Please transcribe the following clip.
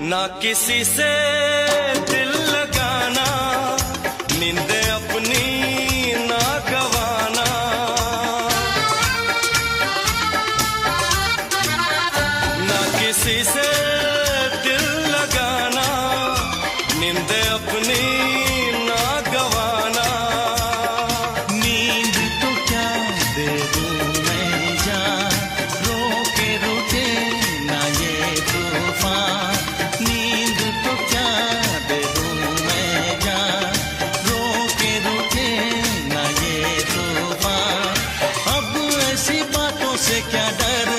ना किसी से दिल लगाना, नींदे अपनी ना गवाना। ना किसी से दिल लगाना, नींदे अपनी ना गवाना। नींद तो क्या दे दूं मैं जान, रोके रुके ना ये तूफान। नींद तो क्या दे दूं मैं जान, रोके रुके ना ये तूफान। अब ऐसी बातों से क्या डर